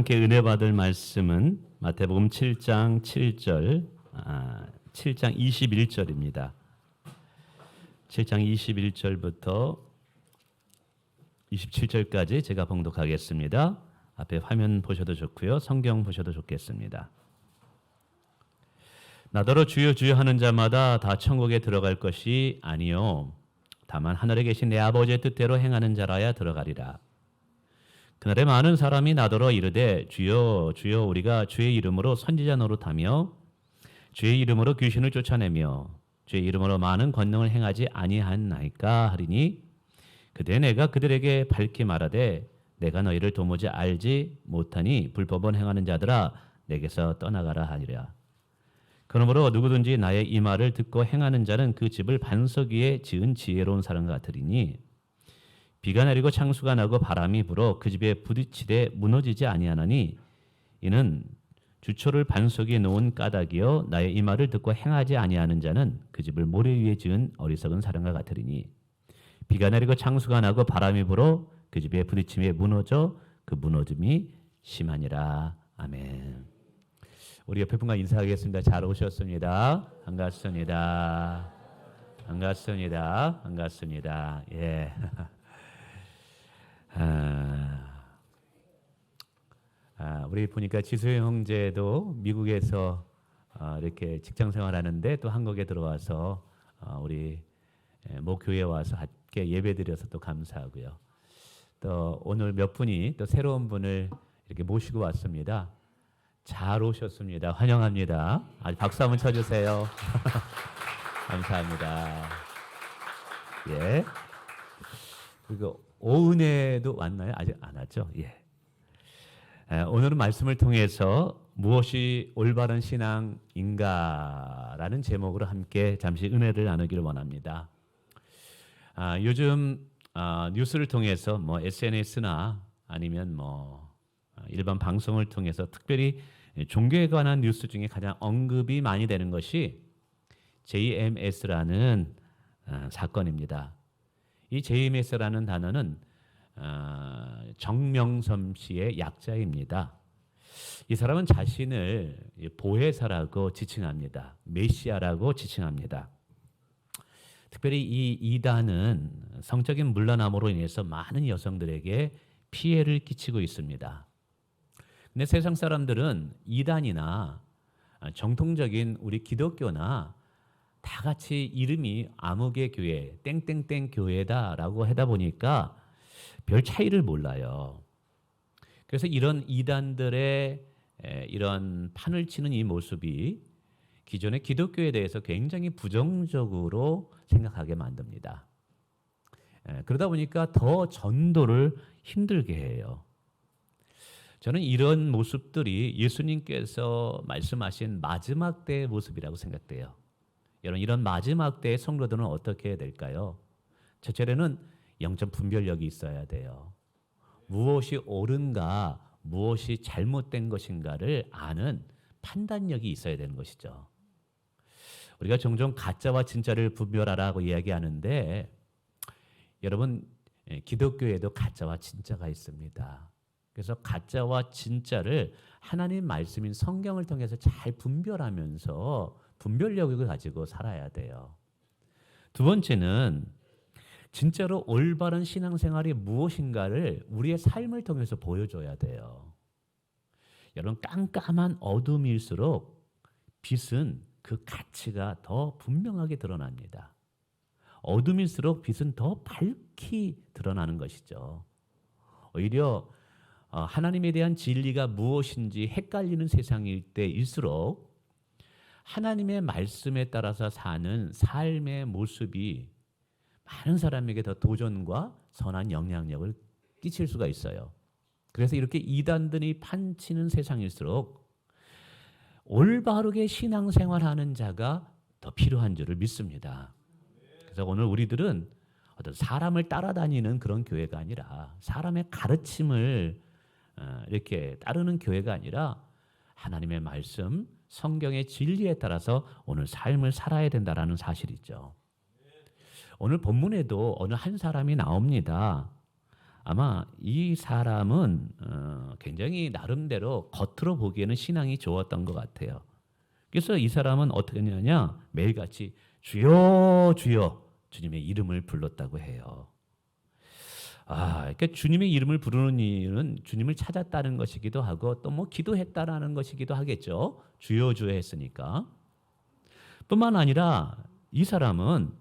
함께 은혜 받을 말씀은 마태복음 7장 7절, 7장 21절입니다. 7장 21절부터 27절까지 제가 봉독하겠습니다. 앞에 화면 보셔도 좋고요. 성경 보셔도 좋겠습니다. 나더러 주여 주여 하는 자마다 다 천국에 들어갈 것이 아니요 다만 하늘에 계신 내 아버지의 뜻대로 행하는 자라야 들어가리라. 그날에 많은 사람이 나더러 이르되 주여 주여 우리가 주의 이름으로 선지자 노릇하며 주의 이름으로 귀신을 쫓아내며 주의 이름으로 많은 권능을 행하지 아니하나이까 하리니 그때 내가 그들에게 밝히 말하되 내가 너희를 도무지 알지 못하니 불법은 행하는 자들아 내게서 떠나가라 하리라. 그러므로 누구든지 나의 이 말을 듣고 행하는 자는 그 집을 반석 위에 지은 지혜로운 사람 같으리니 비가 내리고 창수가 나고 바람이 불어 그 집에 부딪히되 무너지지 아니하나니 이는 주초를 반석 위에 놓은 까닭이요 나의 이 말을 듣고 행하지 아니하는 자는 그 집을 모래 위에 지은 어리석은 사람과 같으리니 비가 내리고 창수가 나고 바람이 불어 그 집에 부딪힘에 무너져 그 무너짐이 심하니라. 아멘. 우리 옆에 분과 인사하겠습니다. 잘 오셨습니다. 반갑습니다. 반갑습니다. 반갑습니다. 예. 우리 보니까 지수의 형제도 미국에서 이렇게 직장 생활하는데 또 한국에 들어와서 우리 목교회에 와서 함께 예배드려서 또 감사하고요. 또 오늘 몇 분이 또 새로운 분을 이렇게 모시고 왔습니다. 잘 오셨습니다. 환영합니다. 박수 한번 쳐주세요. 감사합니다. 예. 그리고 오은혜도 왔나요? 아직 안 왔죠? 예. 오늘은 말씀을 통해서 무엇이 올바른 신앙인가라는 제목으로 함께 잠시 은혜를 나누기를 원합니다. 요즘 뉴스를 통해서 뭐 SNS나 아니면 뭐 일반 방송을 통해서 특별히 종교에 관한 뉴스 중에 가장 언급이 많이 되는 것이 JMS라는 사건입니다. 이 JMS라는 단어는 정명섬 씨의 약자입니다. 이 사람은 자신을 보혜사라고 지칭합니다. 메시아라고 지칭합니다. 특별히 이 이단은 성적인 문란함으로 인해서 많은 여성들에게 피해를 끼치고 있습니다. 근데 세상 사람들은 이단이나 정통적인 우리 기독교나 다 같이 이름이 아무개 교회, 땡땡땡 교회다라고 하다 보니까 별 차이를 몰라요. 그래서 이런 이단들의 이런 판을 치는 이 모습이 기존의 기독교에 대해서 굉장히 부정적으로 생각하게 만듭니다. 그러다 보니까 더 전도를 힘들게 해요. 저는 이런 모습들이 예수님께서 말씀하신 마지막 때의 모습이라고 생각돼요. 여러분, 이런 마지막 때의 성도들은 어떻게 해야 될까요? 첫째로는 영적 분별력이 있어야 돼요. 무엇이 옳은가, 무엇이 잘못된 것인가를 아는 판단력이 있어야 되는 것이죠. 우리가 종종 가짜와 진짜를 분별하라고 이야기하는데 여러분, 기독교에도 가짜와 진짜가 있습니다. 그래서 가짜와 진짜를 하나님 말씀인 성경을 통해서 잘 분별하면서 분별력을 가지고 살아야 돼요. 두 번째는 진짜로 올바른 신앙생활이 무엇인가를 우리의 삶을 통해서 보여줘야 돼요. 여러분, 깜깜한 어둠일수록 빛은 그 가치가 더 분명하게 드러납니다. 어둠일수록 빛은 더 밝게 드러나는 것이죠. 오히려 하나님에 대한 진리가 무엇인지 헷갈리는 세상일 때일수록 하나님의 말씀에 따라서 사는 삶의 모습이 많은 사람에게 더 도전과 선한 영향력을 끼칠 수가 있어요. 그래서 이렇게 이단들이 판치는 세상일수록 올바르게 신앙생활하는 자가 더 필요한 줄을 믿습니다. 그래서 오늘 우리들은 어떤 사람을 따라다니는 그런 교회가 아니라 사람의 가르침을 이렇게 따르는 교회가 아니라 하나님의 말씀, 성경의 진리에 따라서 오늘 삶을 살아야 된다는 사실이죠. 오늘 본문에도 어느 한 사람이 나옵니다. 아마 이 사람은 굉장히 나름대로 겉으로 보기에는 신앙이 좋았던 것 같아요. 그래서 이 사람은 어떻게 했냐냐, 매일같이 주여 주여 주님의 이름을 불렀다고 해요. 그러니까 주님의 이름을 부르는 이유는 주님을 찾았다는 것이기도 하고 또 뭐 기도했다라는 것이기도 하겠죠. 주여 주여 했으니까. 뿐만 아니라 이 사람은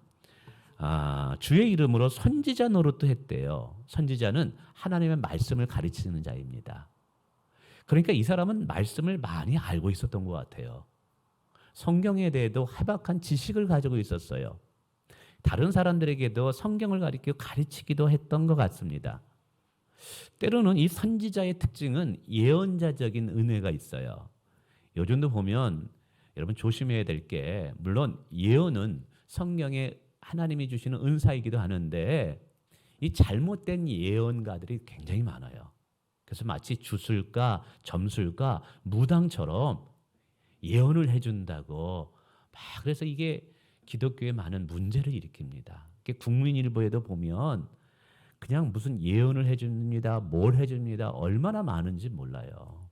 주의 이름으로 선지자 노릇도 했대요. 선지자는 하나님의 말씀을 가르치는 자입니다. 그러니까 이 사람은 말씀을 많이 알고 있었던 것 같아요. 성경에 대해도 해박한 지식을 가지고 있었어요. 다른 사람들에게도 성경을 가르치기도 했던 것 같습니다. 때로는 이 선지자의 특징은 예언자적인 은혜가 있어요. 요즘도 보면 여러분 조심해야 될 게, 물론 예언은 성경에 하나님이 주시는 은사이기도 하는데 이 잘못된 예언가들이 굉장히 많아요. 그래서 마치 주술가, 점술가, 무당처럼 예언을 해준다고 그래서 이게 기독교에 많은 문제를 일으킵니다. 국민일보에도 보면 그냥 무슨 예언을 해줍니다, 뭘 해줍니다, 얼마나 많은지 몰라요.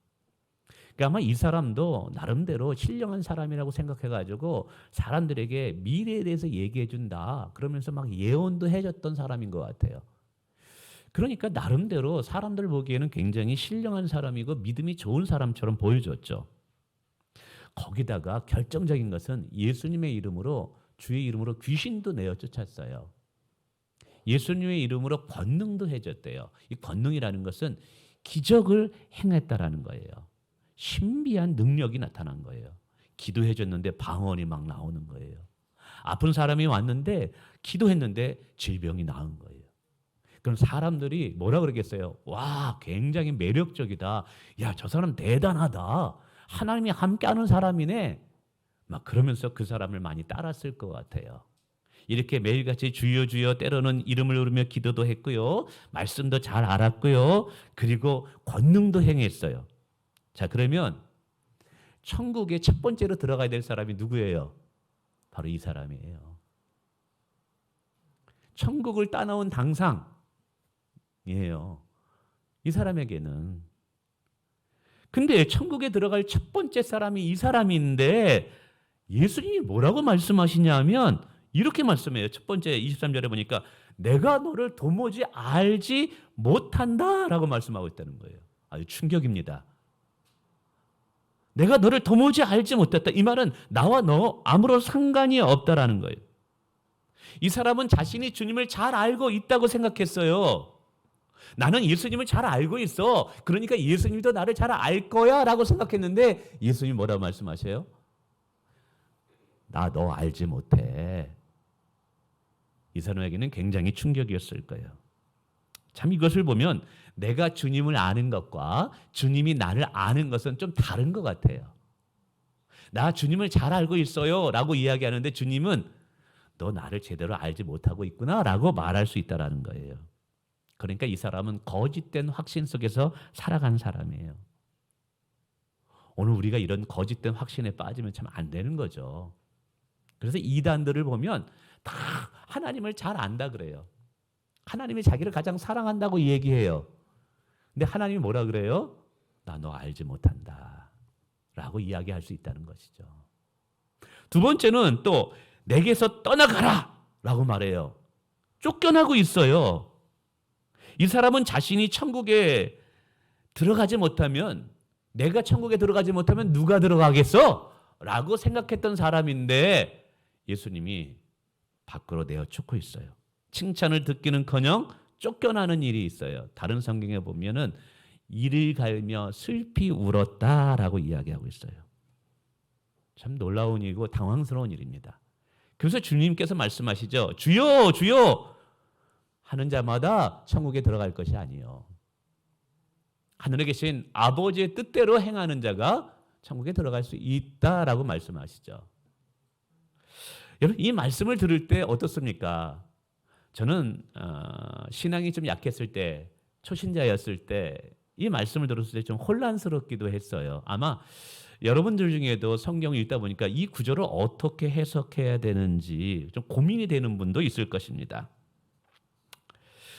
그러니까 아마 이 사람도 나름대로 신령한 사람이라고 생각해가지고 사람들에게 미래에 대해서 얘기해준다 그러면서 막 예언도 해줬던 사람인 것 같아요. 그러니까 나름대로 사람들 보기에는 굉장히 신령한 사람이고 믿음이 좋은 사람처럼 보여줬죠. 거기다가 결정적인 것은 예수님의 이름으로, 주의 이름으로 귀신도 내어 쫓았어요. 예수님의 이름으로 권능도 해줬대요. 이 권능이라는 것은 기적을 행했다라는 거예요. 신비한 능력이 나타난 거예요. 기도해 줬는데 방언이 막 나오는 거예요. 아픈 사람이 왔는데 기도했는데 질병이 나은 거예요. 그럼 사람들이 뭐라 그러겠어요? 와, 굉장히 매력적이다. 야, 저 사람 대단하다. 하나님이 함께하는 사람이네. 막 그러면서 그 사람을 많이 따랐을 것 같아요. 이렇게 매일같이 주여 주여 때로는 이름을 부르며 기도도 했고요. 말씀도 잘 알았고요. 그리고 권능도 행했어요. 자, 그러면 천국에 첫 번째로 들어가야 될 사람이 누구예요? 바로 이 사람이에요. 천국을 따놓은 당상이에요. 이 사람에게는. 근데 천국에 들어갈 첫 번째 사람이 이 사람인데 예수님이 뭐라고 말씀하시냐면 이렇게 말씀해요. 첫 번째 23절에 보니까 내가 너를 도무지 알지 못한다라고 말씀하고 있다는 거예요. 아주 충격입니다. 내가 너를 도무지 알지 못했다. 이 말은 나와 너 아무런 상관이 없다라는 거예요. 이 사람은 자신이 주님을 잘 알고 있다고 생각했어요. 나는 예수님을 잘 알고 있어. 그러니까 예수님도 나를 잘 알 거야 라고 생각했는데 예수님이 뭐라고 말씀하세요? 나 너 알지 못해. 이 사람에게는 굉장히 충격이었을 거예요. 참 이것을 보면 내가 주님을 아는 것과 주님이 나를 아는 것은 좀 다른 것 같아요. 나 주님을 잘 알고 있어요 라고 이야기하는데 주님은 너 나를 제대로 알지 못하고 있구나 라고 말할 수 있다는 거예요. 그러니까 이 사람은 거짓된 확신 속에서 살아간 사람이에요. 오늘 우리가 이런 거짓된 확신에 빠지면 참 안 되는 거죠. 그래서 이단들을 보면 다 하나님을 잘 안다 그래요. 하나님이 자기를 가장 사랑한다고 얘기해요. 근데 하나님이 뭐라 그래요? 나 너 알지 못한다 라고 이야기할 수 있다는 것이죠. 두 번째는 또 내게서 떠나가라 라고 말해요. 쫓겨나고 있어요. 이 사람은 자신이 천국에 들어가지 못하면, 내가 천국에 들어가지 못하면 누가 들어가겠어? 라고 생각했던 사람인데 예수님이 밖으로 내어 쫓고 있어요. 칭찬을 듣기는커녕 쫓겨나는 일이 있어요. 다른 성경에 보면은 이를 갈며 슬피 울었다라고 이야기하고 있어요. 참 놀라운 일이고 당황스러운 일입니다. 그래서 주님께서 말씀하시죠. 주여 주여 하는 자마다 천국에 들어갈 것이 아니요. 하늘에 계신 아버지의 뜻대로 행하는 자가 천국에 들어갈 수 있다라고 말씀하시죠. 여러분 이 말씀을 들을 때 어떻습니까? 저는 신앙이 좀 약했을 때, 초신자였을 때 이 말씀을 들었을 때 좀 혼란스럽기도 했어요. 아마 여러분들 중에도 성경을 읽다 보니까 이 구절을 어떻게 해석해야 되는지 좀 고민이 되는 분도 있을 것입니다.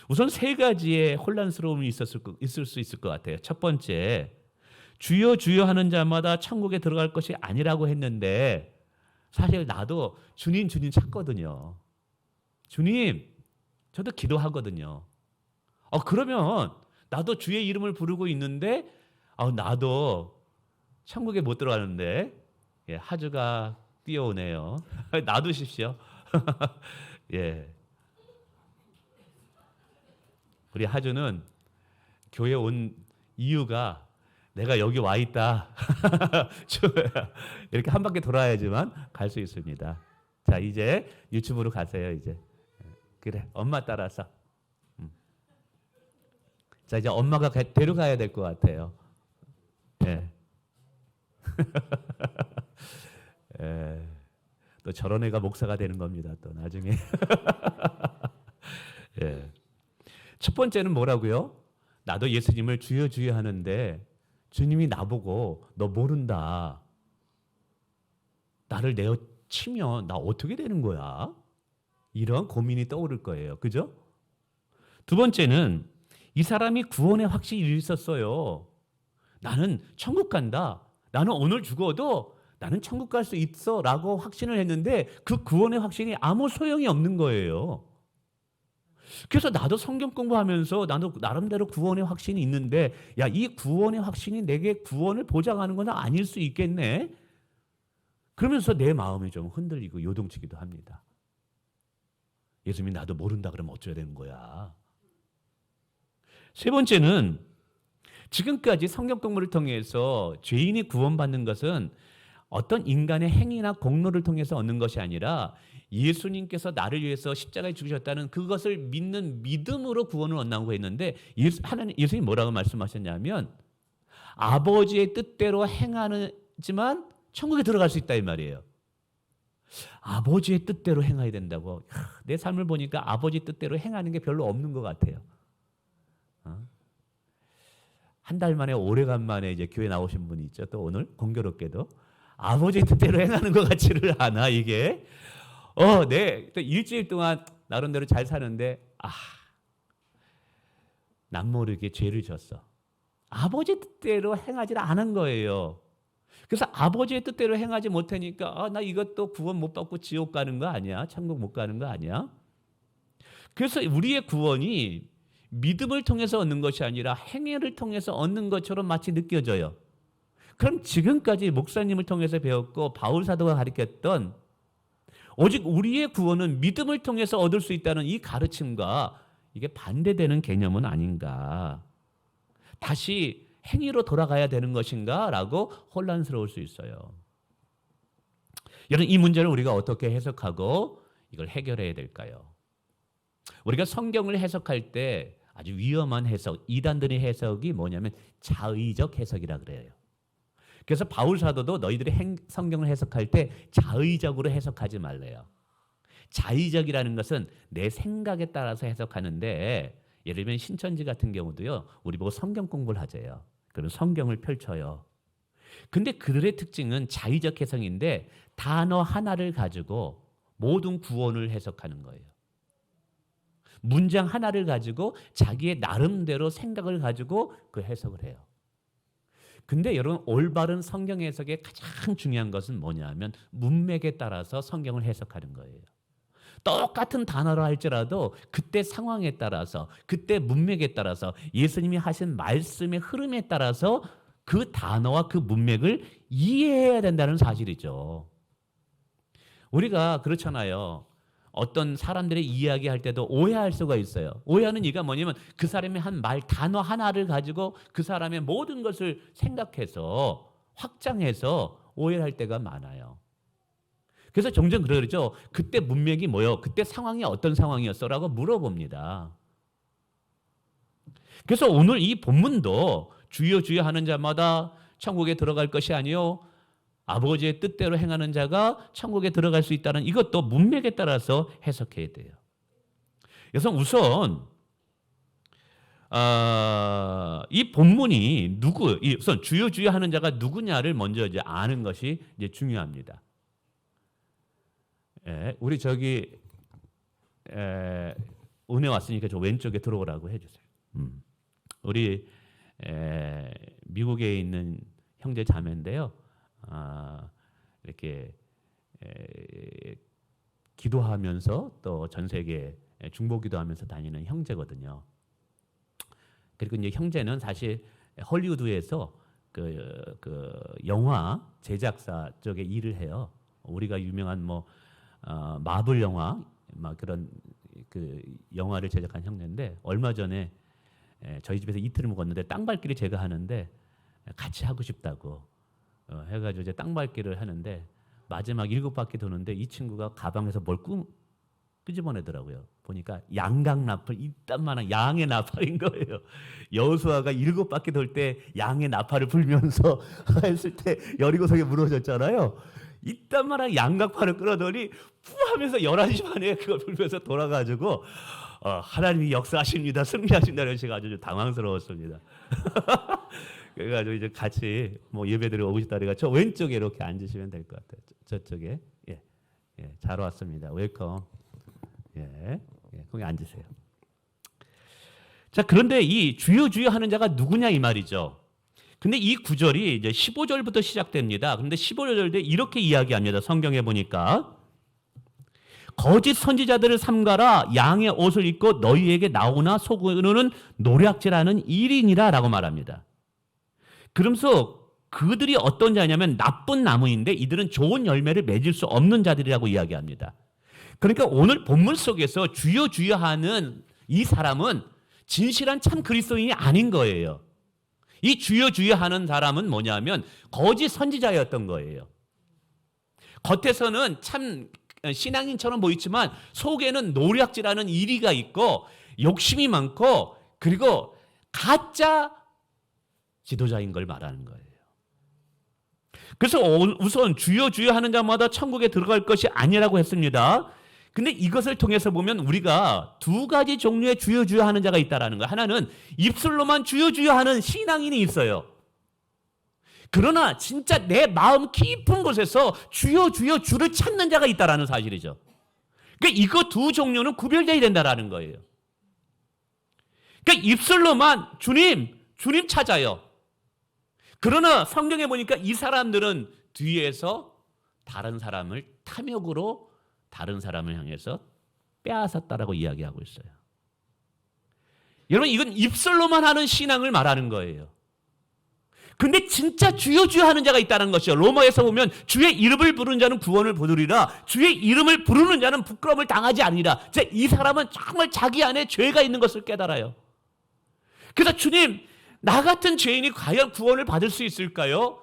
우선 세 가지의 혼란스러움이 있을 수 있을 것 같아요. 첫 번째, 주여 주여 하는 자마다 천국에 들어갈 것이 아니라고 했는데 사실 나도 주님 주님 찾거든요. 주님, 저도 기도하거든요. 그러면 나도 주의 이름을 부르고 있는데 나도 천국에 못 들어가는데 예, 하주가 뛰어오네요. 놔두십시오. 예. 우리 하주는 교회 온 이유가 내가 여기 와 있다. 이렇게 한 바퀴 돌아야지만 갈 수 있습니다. 자, 이제 유튜브로 가세요, 이제. 그래, 엄마 따라서. 자, 이제 엄마가 데려가야 될 것 같아요. 예. 예. 또 저런 애가 목사가 되는 겁니다, 또 나중에. 예. 첫 번째는 뭐라고요? 나도 예수님을 주여 주여 하는데 주님이 나보고 너 모른다. 나를 내어 치면 나 어떻게 되는 거야? 이런 고민이 떠오를 거예요. 그죠? 두 번째는 이 사람이 구원의 확신이 있었어요. 나는 천국 간다. 나는 오늘 죽어도 나는 천국 갈 수 있어 라고 확신을 했는데 그 구원의 확신이 아무 소용이 없는 거예요. 그래서 나도 성경 공부하면서 나도 나름대로 구원의 확신이 있는데 야, 이 구원의 확신이 내게 구원을 보장하는 건 아닐 수 있겠네. 그러면서 내 마음이 좀 흔들리고 요동치기도 합니다. 예수님이 나도 모른다 그러면 어쩌야 되는 거야. 세 번째는 지금까지 성경 공부를 통해서 죄인이 구원받는 것은 어떤 인간의 행위나 공로를 통해서 얻는 것이 아니라 예수님께서 나를 위해서 십자가에 죽으셨다는 그것을 믿는 믿음으로 구원을 얻는다고 했는데 예수님이 뭐라고 말씀하셨냐면 아버지의 뜻대로 행하지만 천국에 들어갈 수 있다 이 말이에요. 아버지의 뜻대로 행해야 된다고. 내 삶을 보니까 아버지 뜻대로 행하는 게 별로 없는 것 같아요. 한 달 만에 오래간만에 이제 교회 나오신 분이 있죠. 또 오늘 공교롭게도 아버지 뜻대로 행하는 것 같지를 않아 이게. 네, 또 일주일 동안 나름대로 잘 사는데 남 모르게 죄를 졌어. 아버지 뜻대로 행하지 않은 거예요. 그래서 아버지의 뜻대로 행하지 못하니까 나 이것도 구원 못 받고 지옥 가는 거 아니야? 천국 못 가는 거 아니야? 그래서 우리의 구원이 믿음을 통해서 얻는 것이 아니라 행위를 통해서 얻는 것처럼 마치 느껴져요. 그럼 지금까지 목사님을 통해서 배웠고 바울 사도가 가르쳤던 오직 우리의 구원은 믿음을 통해서 얻을 수 있다는 이 가르침과 이게 반대되는 개념은 아닌가? 다시 행위로 돌아가야 되는 것인가? 라고 혼란스러울 수 있어요. 여러분, 이 문제를 우리가 어떻게 해석하고 이걸 해결해야 될까요? 우리가 성경을 해석할 때 아주 위험한 해석, 이단들의 해석이 뭐냐면 자의적 해석이라 그래요. 그래서 바울 사도도 너희들이 성경을 해석할 때 자의적으로 해석하지 말래요. 자의적이라는 것은 내 생각에 따라서 해석하는데 예를 들면 신천지 같은 경우도요. 우리 보고 성경 공부를 하재요. 그럼 성경을 펼쳐요. 근데 그들의 특징은 자의적 해석인데 단어 하나를 가지고 모든 구원을 해석하는 거예요. 문장 하나를 가지고 자기의 나름대로 생각을 가지고 그 해석을 해요. 근데 여러분 올바른 성경 해석의 가장 중요한 것은 뭐냐면 문맥에 따라서 성경을 해석하는 거예요. 똑같은 단어로 할지라도 그때 상황에 따라서 그때 문맥에 따라서 예수님이 하신 말씀의 흐름에 따라서 그 단어와 그 문맥을 이해해야 된다는 사실이죠. 우리가 그렇잖아요. 어떤 사람들의 이야기할 때도 오해할 수가 있어요. 오해하는 이유가 뭐냐면 그 사람이 한 말 단어 하나를 가지고 그 사람의 모든 것을 생각해서 확장해서 오해할 때가 많아요. 그래서 종종 그러죠. 그때 문맥이 뭐요? 그때 상황이 어떤 상황이었어? 라고 물어봅니다. 그래서 오늘 이 본문도 주여 주여 하는 자마다 천국에 들어갈 것이 아니요 아버지의 뜻대로 행하는 자가 천국에 들어갈 수 있다는 이것도 문맥에 따라서 해석해야 돼요. 그래서 우선 이 본문이 우선 주여 주여 하는 자가 누구냐를 먼저 이제 아는 것이 이제 중요합니다. 우리 은혜 왔으니까 저 왼쪽에 들어오라고 해주세요. 우리 미국에 있는 형제 자매인데요. 이렇게 기도하면서 또 전 세계 중보 기도하면서 다니는 형제거든요. 그리고 이제 형제는 사실 헐리우드에서 그 영화 제작사 쪽에 일을 해요. 우리가 유명한 뭐 마블 영화 막 그런 그 영화를 제작한 형제인데 얼마 전에 저희 집에서 이틀을 묵었는데 땅밟기를 제가 하는데 같이 하고 싶다고 해가지고 이제 땅밟기를 하는데 마지막 7바퀴 도는데 이 친구가 가방에서 뭘 끄집어내더라고요. 보니까 양강나팔 이딴만한 양의 나팔인 거예요. 여호수아가 7바퀴 돌 때 양의 나팔을 불면서 했을 때 여리고성에 무너졌잖아요. 이딴만한 양강팔을 끌어더니 푸 하면서 11시 반에 그걸 불면서 돌아가지고 하나님이 역사하십니다. 승리하신다는 제가 아주 당황스러웠습니다. 그래가지고 이제 같이 뭐 예배드리러 오고 싶다 그래가 저 왼쪽에 이렇게 앉으시면 될 것 같아요. 저쪽에 잘 왔습니다. 웰컴. 거기 앉으세요. 자, 그런데 이 주여 주여 하는 자가 누구냐 이 말이죠. 근데 이 구절이 이제 15절부터 시작됩니다. 그런데 15절 때 이렇게 이야기합니다. 성경에 보니까 거짓 선지자들을 삼가라 양의 옷을 입고 너희에게 나오나 속으로는 노략질하는 일인이라라고 말합니다. 그러면서 그들이 어떤 자냐면 나쁜 나무인데 이들은 좋은 열매를 맺을 수 없는 자들이라고 이야기합니다. 그러니까 오늘 본문 속에서 주여 주여 하는 이 사람은 진실한 참 그리스도인이 아닌 거예요. 이 주여 주여 하는 사람은 뭐냐면 거짓 선지자였던 거예요. 겉에서는 참 신앙인처럼 보이지만 속에는 노략질하는 이리가 있고 욕심이 많고 그리고 가짜 지도자인 걸 말하는 거예요. 그래서 우선 주여 주여 하는 자마다 천국에 들어갈 것이 아니라고 했습니다. 근데 이것을 통해서 보면 우리가 두 가지 종류의 주여 주여 하는 자가 있다라는 거예요. 하나는 입술로만 주여 주여 하는 신앙인이 있어요. 그러나 진짜 내 마음 깊은 곳에서 주여 주여 주를 찾는 자가 있다라는 사실이죠. 그러니까 이거 두 종류는 구별돼야 된다라는 거예요. 그러니까 입술로만 주님 찾아요. 그러나 성경에 보니까 이 사람들은 뒤에서 다른 사람을 탐욕으로 다른 사람을 향해서 빼앗았다라고 이야기하고 있어요. 여러분 이건 입술로만 하는 신앙을 말하는 거예요. 근데 진짜 주여 주여 하는 자가 있다는 것이요. 로마에서 보면 주의 이름을 부르는 자는 구원을 보으리라. 주의 이름을 부르는 자는 부끄러움을 당하지 않으리라. 이 사람은 정말 자기 안에 죄가 있는 것을 깨달아요. 그래서 주님 나 같은 죄인이 과연 구원을 받을 수 있을까요?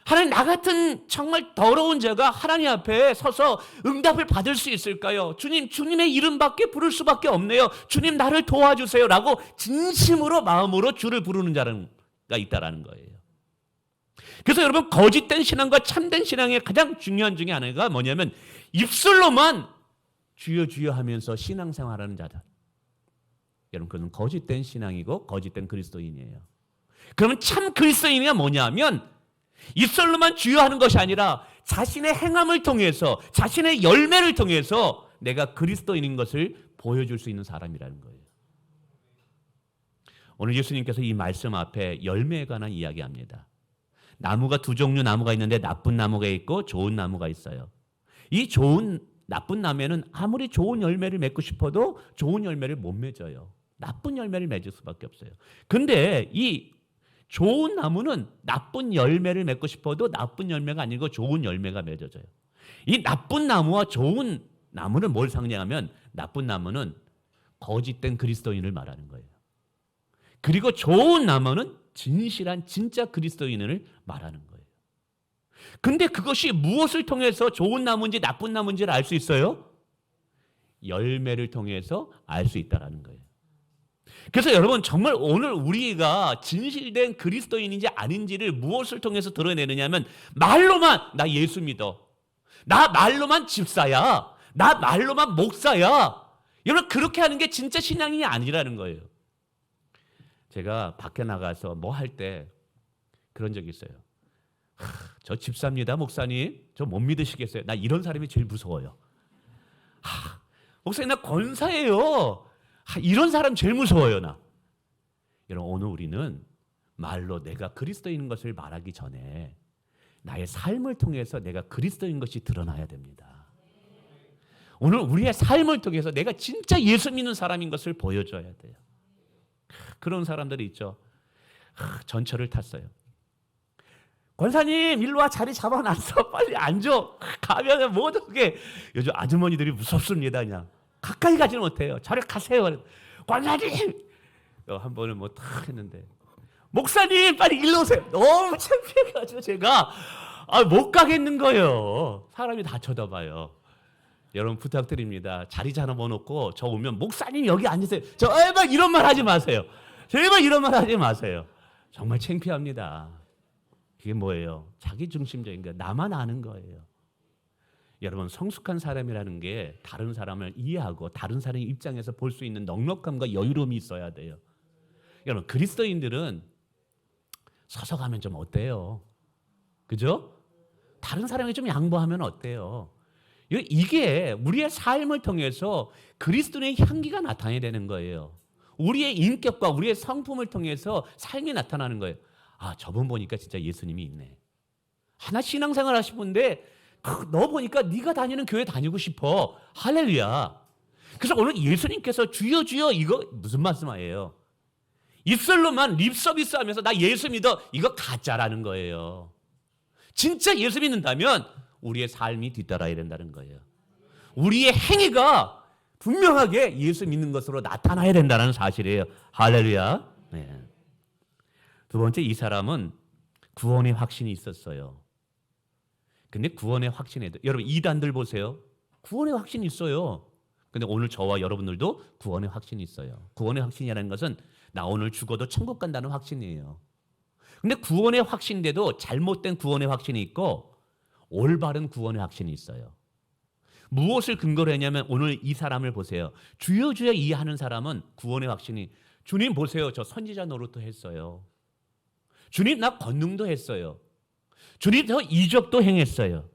하나님 나 같은 정말 더러운 자가 하나님 앞에 서서 응답을 받을 수 있을까요? 주님 주님의 이름밖에 부를 수밖에 없네요. 주님 나를 도와주세요 라고 진심으로 마음으로 주를 부르는 자가 있다라는 거예요. 그래서 여러분 거짓된 신앙과 참된 신앙의 가장 중요한 중에 하나가 뭐냐면 입술로만 주여 주여 하면서 신앙생활하는 자다. 여러분 그건 거짓된 신앙이고 거짓된 그리스도인이에요. 그러면 참 그리스도인이 뭐냐면 입술로만 주여하는 것이 아니라 자신의 행함을 통해서 자신의 열매를 통해서 내가 그리스도인인 것을 보여줄 수 있는 사람이라는 거예요. 오늘 예수님께서 이 말씀 앞에 열매에 관한 이야기합니다. 나무가 두 종류 나무가 있는데 나쁜 나무가 있고 좋은 나무가 있어요. 이 나쁜 나무에는 아무리 좋은 열매를 맺고 싶어도 좋은 열매를 못 맺어요. 나쁜 열매를 맺을 수밖에 없어요. 근데 이 좋은 나무는 나쁜 열매를 맺고 싶어도 나쁜 열매가 아니고 좋은 열매가 맺어져요. 이 나쁜 나무와 좋은 나무는 뭘 상징하면 나쁜 나무는 거짓된 그리스도인을 말하는 거예요. 그리고 좋은 나무는 진실한 진짜 그리스도인을 말하는 거예요. 근데 그것이 무엇을 통해서 좋은 나무인지 나쁜 나무인지를 알 수 있어요? 열매를 통해서 알 수 있다는 거예요. 그래서 여러분 정말 오늘 우리가 진실된 그리스도인인지 아닌지를 무엇을 통해서 드러내느냐면 말로만 나 예수 믿어. 나 말로만 집사야. 나 말로만 목사야. 여러분 그렇게 하는 게 진짜 신앙이 아니라는 거예요. 제가 밖에 나가서 뭐 할 때 그런 적이 있어요. 저 집사입니다 목사님. 저 못 믿으시겠어요? 나 이런 사람이 제일 무서워요. 목사님 나 권사예요. 이런 사람 제일 무서워요, 나. 여러분, 오늘 우리는 말로 내가 그리스도인 것을 말하기 전에 나의 삶을 통해서 내가 그리스도인 것이 드러나야 됩니다. 오늘 우리의 삶을 통해서 내가 진짜 예수 믿는 사람인 것을 보여줘야 돼요. 그런 사람들이 있죠. 전철을 탔어요. 권사님 일로 와, 자리 잡아놨어, 빨리 앉아. 가면 모두게 요즘 아주머니들이 무섭습니다. 그냥 가까이 가지는 못해요. 저리 가세요. 권사님 한 번은 뭐 탁 했는데 목사님 빨리 일로 오세요. 너무 창피해가지고 제가 못 가겠는 거예요. 사람이 다 쳐다봐요. 여러분 부탁드립니다. 자리 잡아놓고 저 오면 목사님 여기 앉으세요. 제발 이런 말 하지 마세요. 제발 이런 말 하지 마세요. 정말 창피합니다. 그게 뭐예요? 자기중심적인 거, 나만 아는 거예요. 여러분, 성숙한 사람이라는 게 다른 사람을 이해하고 다른 사람의 입장에서 볼 수 있는 넉넉함과 여유로움이 있어야 돼요. 여러분, 그리스도인들은 서서 가면 좀 어때요? 그죠? 다른 사람에게 좀 양보하면 어때요? 이게 우리의 삶을 통해서 그리스도의 향기가 나타나야 되는 거예요. 우리의 인격과 우리의 성품을 통해서 삶이 나타나는 거예요. 저분 보니까 진짜 예수님이 있네. 하나 신앙생활 하시는데 너 보니까 네가 다니는 교회 다니고 싶어. 할렐루야. 그래서 오늘 예수님께서 주여 주여 이거 무슨 말씀이에요? 입술로만 립서비스 하면서 나 예수 믿어, 이거 가짜라는 거예요. 진짜 예수 믿는다면 우리의 삶이 뒤따라야 된다는 거예요. 우리의 행위가 분명하게 예수 믿는 것으로 나타나야 된다는 사실이에요. 할렐루야. 네. 두 번째, 이 사람은 구원의 확신이 있었어요. 근데 구원의 확신에도 여러분 이단들 보세요. 구원의 확신이 있어요. 근데 오늘 저와 여러분들도 구원의 확신이 있어요. 구원의 확신이라는 것은 나 오늘 죽어도 천국 간다는 확신이에요. 근데 구원의 확신인데도 잘못된 구원의 확신이 있고 올바른 구원의 확신이 있어요. 무엇을 근거로 했냐면 오늘 이 사람을 보세요. 주여 주여 이 하는 사람은 구원의 확신이, 주님 보세요, 저 선지자 노릇도 했어요. 주님 나 권능도 했어요. 주님 저 이적도 행했어요.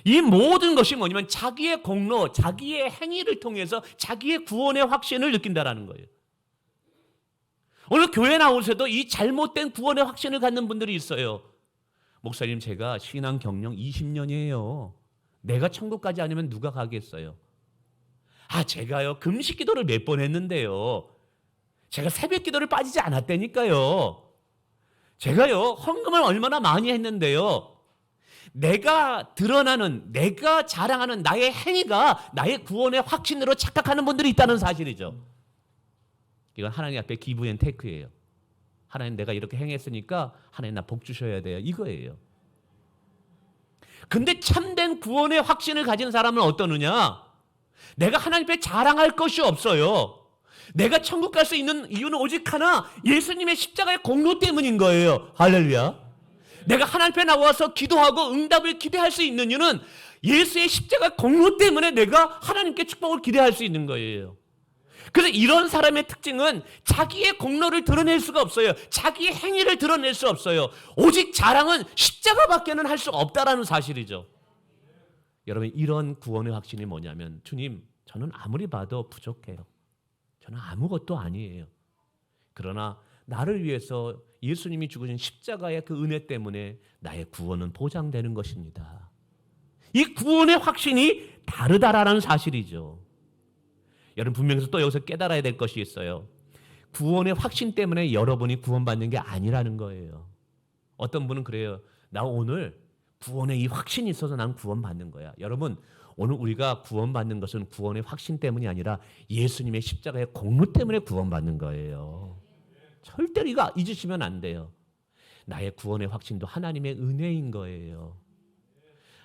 이 모든 것이 뭐냐면 자기의 공로, 자기의 행위를 통해서 자기의 구원의 확신을 느낀다라는 거예요. 오늘 교회 나오셔도 이 잘못된 구원의 확신을 갖는 분들이 있어요. 목사님 제가 신앙 경력 20년이에요. 내가 천국까지 아니면 누가 가겠어요? 제가요 금식 기도를 몇 번 했는데요. 제가 새벽 기도를 빠지지 않았다니까요. 제가요 헌금을 얼마나 많이 했는데요. 내가 드러나는, 내가 자랑하는 나의 행위가 나의 구원의 확신으로 착각하는 분들이 있다는 사실이죠. 이건 하나님 앞에 기브 앤 테이크예요. 하나님 내가 이렇게 행했으니까 하나님 나 복 주셔야 돼요. 이거예요. 근데 참된 구원의 확신을 가진 사람은 어떠느냐? 내가 하나님 앞에 자랑할 것이 없어요. 내가 천국 갈 수 있는 이유는 오직 하나, 예수님의 십자가의 공로 때문인 거예요. 할렐루야. 내가 하나님 앞에 나와서 기도하고 응답을 기대할 수 있는 이유는 예수의 십자가 공로 때문에 내가 하나님께 축복을 기대할 수 있는 거예요. 그래서 이런 사람의 특징은 자기의 공로를 드러낼 수가 없어요. 자기의 행위를 드러낼 수 없어요. 오직 자랑은 십자가밖에는 할 수 없다라는 사실이죠. 여러분 이런 구원의 확신이 뭐냐면, 주님 저는 아무리 봐도 부족해요. 저는 아무것도 아니에요. 그러나 나를 위해서 예수님이 죽으신 십자가의 그 은혜 때문에 나의 구원은 보장되는 것입니다. 이 구원의 확신이 다르다라는 사실이죠. 여러분 분명히 또 여기서 깨달아야 될 것이 있어요. 구원의 확신 때문에 여러분이 구원받는 게 아니라는 거예요. 어떤 분은 그래요. 나 오늘 구원의 이 확신이 있어서 난 구원받는 거야. 여러분 오늘 우리가 구원받는 것은 구원의 확신 때문이 아니라 예수님의 십자가의 공로 때문에 구원받는 거예요. 절대로 이거 잊으시면 안 돼요. 나의 구원의 확신도 하나님의 은혜인 거예요.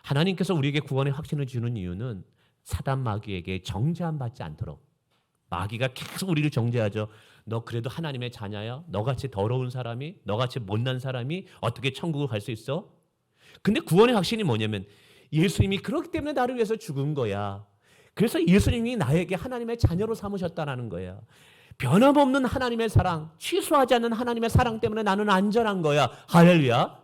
하나님께서 우리에게 구원의 확신을 주는 이유는 사단 마귀에게 정죄함 받지 않도록. 마귀가 계속 우리를 정죄하죠. 너 그래도 하나님의 자녀야? 너같이 더러운 사람이, 너같이 못난 사람이 어떻게 천국을 갈 수 있어? 근데 구원의 확신이 뭐냐면 예수님이 그렇기 때문에 나를 위해서 죽은 거야. 그래서 예수님이 나에게 하나님의 자녀로 삼으셨다는 거야. 변함없는 하나님의 사랑, 취소하지 않는 하나님의 사랑 때문에 나는 안전한 거야. 할렐루야.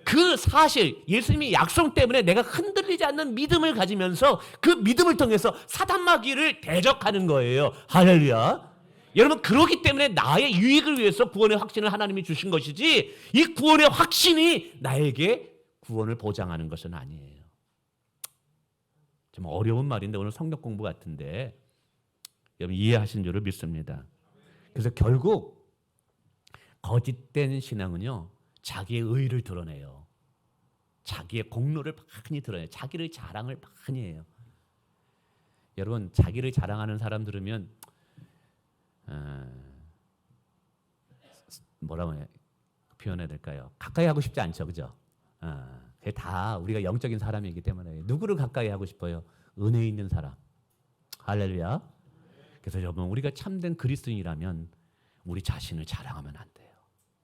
그 사실, 예수님이 약속 때문에 내가 흔들리지 않는 믿음을 가지면서 그 믿음을 통해서 사단마귀를 대적하는 거예요. 할렐루야. 여러분, 그렇기 때문에 나의 유익을 위해서 구원의 확신을 하나님이 주신 것이지, 이 구원의 확신이 나에게 구원을 보장하는 것은 아니에요. 좀 어려운 말인데 오늘 성경 공부 같은데 여러분 이해하신 줄을 믿습니다. 그래서 결국 거짓된 신앙은요, 자기의 의를 드러내요. 자기의 공로를 많이 드러내요. 자기를 자랑을 많이 해요. 여러분, 자기를 자랑하는 사람 들으면 뭐라고 표현해야 될까요? 가까이 하고 싶지 않죠, 그죠? 그게 다 우리가 영적인 사람이기 때문에. 누구를 가까이 하고 싶어요? 은혜 있는 사람. 할렐루야. 그래서 여러분, 우리가 참된 그리스도인이라면 우리 자신을 자랑하면 안 돼요.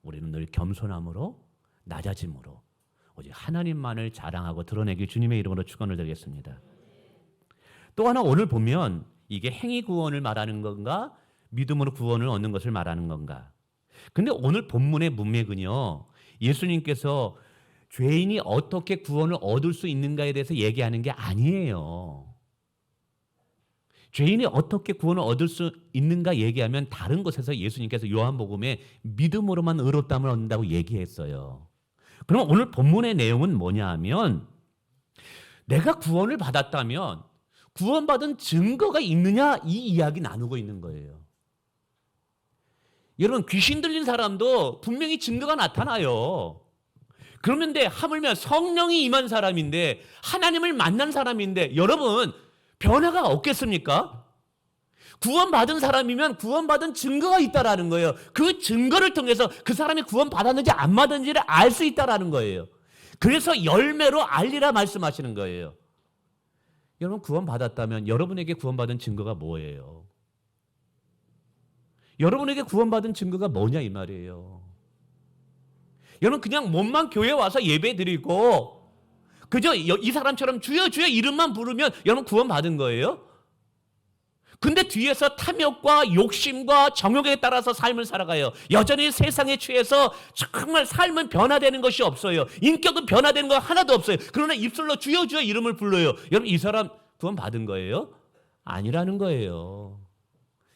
우리는 늘 겸손함으로, 낮아짐으로 오직 하나님만을 자랑하고 드러내기 주님의 이름으로 축원을 드리겠습니다. 또 하나, 오늘 보면 이게 행위 구원을 말하는 건가, 믿음으로 구원을 얻는 것을 말하는 건가? 근데 오늘 본문의 문맥은요, 예수님께서 죄인이 어떻게 구원을 얻을 수 있는가에 대해서 얘기하는 게 아니에요. 죄인이 어떻게 구원을 얻을 수 있는가 얘기하면 다른 곳에서 예수님께서 요한복음에 믿음으로만 의롭다함을 얻는다고 얘기했어요. 그럼 오늘 본문의 내용은 뭐냐 하면, 내가 구원을 받았다면 구원받은 증거가 있느냐, 이 이야기 나누고 있는 거예요. 여러분, 귀신 들린 사람도 분명히 증거가 나타나요. 그런데 하물며 성령이 임한 사람인데, 하나님을 만난 사람인데 여러분 변화가 없겠습니까? 구원받은 사람이면 구원받은 증거가 있다라는 거예요. 그 증거를 통해서 그 사람이 구원받았는지 안 받았는지를 알 수 있다라는 거예요. 그래서 열매로 알리라 말씀하시는 거예요. 여러분, 구원받았다면 여러분에게 구원받은 증거가 뭐예요? 여러분에게 구원받은 증거가 뭐냐 이 말이에요. 여러분, 그냥 몸만 교회 와서 예배 드리고 그저 이 사람처럼 주여 주여 이름만 부르면 여러분 구원받은 거예요? 근데 뒤에서 탐욕과 욕심과 정욕에 따라서 삶을 살아가요. 여전히 세상에 취해서 정말 삶은 변화되는 것이 없어요. 인격은 변화되는 거 하나도 없어요. 그러나 입술로 주여 주여 이름을 불러요. 여러분, 이 사람 구원받은 거예요? 아니라는 거예요.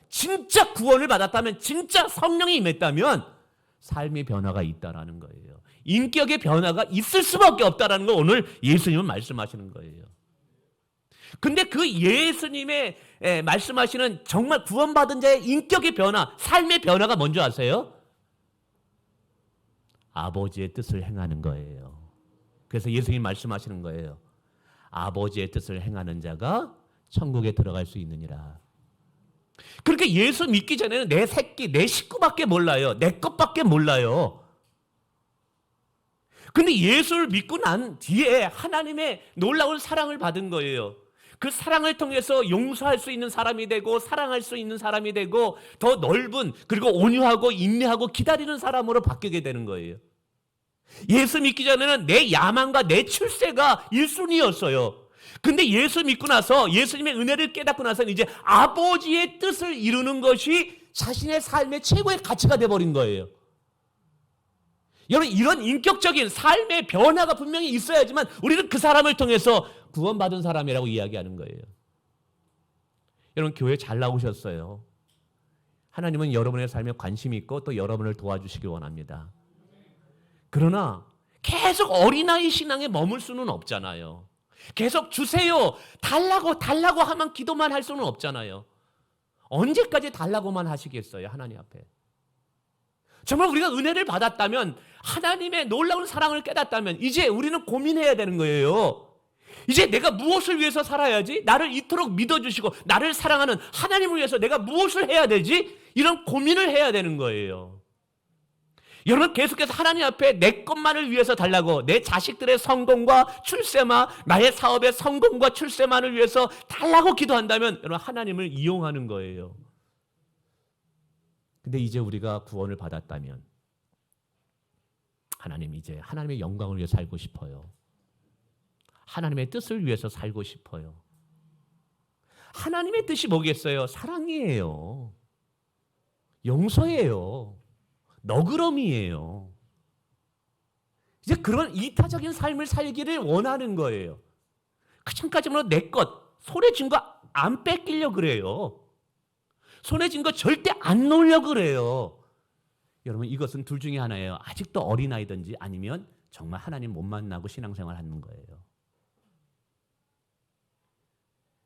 진짜 구원을 받았다면, 진짜 성령이 임했다면 삶의 변화가 있다라는 거예요. 인격의 변화가 있을 수밖에 없다라는 걸 오늘 예수님은 말씀하시는 거예요. 근데 그 예수님의 말씀하시는 정말 구원받은 자의 인격의 변화, 삶의 변화가 뭔지 아세요? 아버지의 뜻을 행하는 거예요. 그래서 예수님 말씀하시는 거예요. 아버지의 뜻을 행하는 자가 천국에 들어갈 수 있느니라. 그렇게 예수 믿기 전에는 내 새끼, 내 식구밖에 몰라요. 내 것밖에 몰라요. 근데 예수를 믿고 난 뒤에 하나님의 놀라운 사랑을 받은 거예요. 그 사랑을 통해서 용서할 수 있는 사람이 되고, 사랑할 수 있는 사람이 되고, 더 넓은, 그리고 온유하고 인내하고 기다리는 사람으로 바뀌게 되는 거예요. 예수 믿기 전에는 내 야망과 내 출세가 1순위였어요. 근데 예수 믿고 나서, 예수님의 은혜를 깨닫고 나서는 이제 아버지의 뜻을 이루는 것이 자신의 삶의 최고의 가치가 되어버린 거예요. 여러분, 이런 인격적인 삶의 변화가 분명히 있어야지만 우리는 그 사람을 통해서 구원받은 사람이라고 이야기하는 거예요. 여러분, 교회 잘 나오셨어요. 하나님은 여러분의 삶에 관심이 있고 또 여러분을 도와주시기 원합니다. 그러나 계속 어린아이 신앙에 머물 수는 없잖아요. 계속 주세요, 달라고 하면 기도만 할 수는 없잖아요. 언제까지 달라고만 하시겠어요, 하나님 앞에? 정말 우리가 은혜를 받았다면, 하나님의 놀라운 사랑을 깨닫다면 이제 우리는 고민해야 되는 거예요. 이제 내가 무엇을 위해서 살아야지? 나를 이토록 믿어주시고 나를 사랑하는 하나님을 위해서 내가 무엇을 해야 되지? 이런 고민을 해야 되는 거예요. 여러분, 계속해서 하나님 앞에 내 것만을 위해서 달라고, 내 자식들의 성공과 출세만, 나의 사업의 성공과 출세만을 위해서 달라고 기도한다면 여러분, 하나님을 이용하는 거예요. 근데 이제 우리가 구원을 받았다면 하나님, 이제 하나님의 영광을 위해 살고 싶어요. 하나님의 뜻을 위해서 살고 싶어요. 하나님의 뜻이 뭐겠어요? 사랑이에요. 용서예요. 너그러미예요. 이제 그런 이타적인 삶을 살기를 원하는 거예요. 그 전까지는 내 것, 손에 쥔 거 안 뺏기려고 그래요. 손에 쥔 거 절대 안 놓으려고 그래요. 여러분, 이것은 둘 중에 하나예요. 아직도 어린아이든지 아니면 정말 하나님 못 만나고 신앙생활 하는 거예요.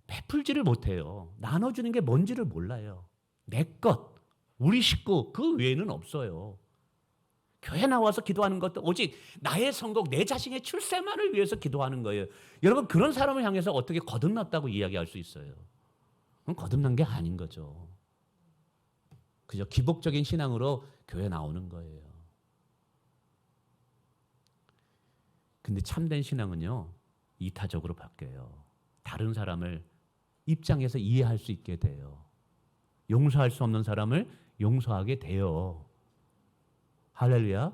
베풀지를 못해요. 나눠주는 게 뭔지를 몰라요. 내 것, 우리 식구, 그 외에는 없어요. 교회 나와서 기도하는 것도 오직 나의 성공, 내 자신의 출세만을 위해서 기도하는 거예요. 여러분, 그런 사람을 향해서 어떻게 거듭났다고 이야기할 수 있어요? 그건 거듭난 게 아닌 거죠. 그저 기복적인 신앙으로 교회 나오는 거예요. 근데 참된 신앙은요, 이타적으로 바뀌어요. 다른 사람을 입장에서 이해할 수 있게 돼요. 용서할 수 없는 사람을 용서하게 돼요. 할렐루야.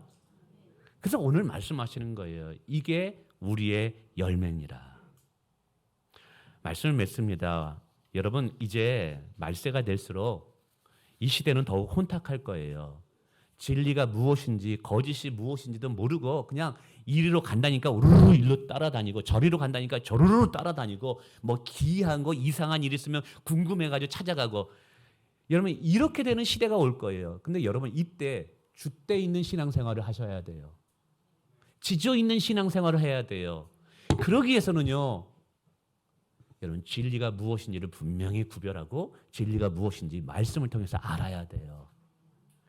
그래서 오늘 말씀하시는 거예요. 이게 우리의 열매니라. 말씀을 맺습니다. 여러분, 이제 말세가 될수록 이 시대는 더욱 혼탁할 거예요. 진리가 무엇인지 거짓이 무엇인지도 모르고 그냥 이리로 간다니까 우르르 일로 따라다니고 저리로 간다니까 저르르 따라다니고 뭐 기이한 거 이상한 일 있으면 궁금해가지고 찾아가고, 여러분 이렇게 되는 시대가 올 거예요. 근데 여러분 이때 줏대 있는 신앙생활을 하셔야 돼요. 지조 있는 신앙생활을 해야 돼요. 그러기 위해서는요, 여러분 진리가 무엇인지를 분명히 구별하고 진리가 무엇인지 말씀을 통해서 알아야 돼요.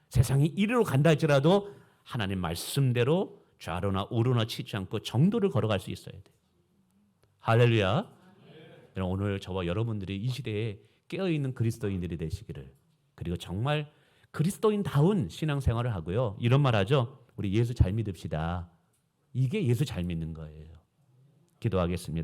세상이 이리로 간다 할지라도 하나님 말씀대로 좌로나 우로나 치지 않고 정도를 걸어갈 수 있어야 돼요. 할렐루야. 여러분, 오늘 저와 여러분들이 이 시대에 깨어있는 그리스도인들이 되시기를, 그리고 정말 그리스도인다운 신앙생활을 하고요. 이런 말 하죠. 우리 예수 잘 믿읍시다. 이게 예수 잘 믿는 거예요. 기도하겠습니다.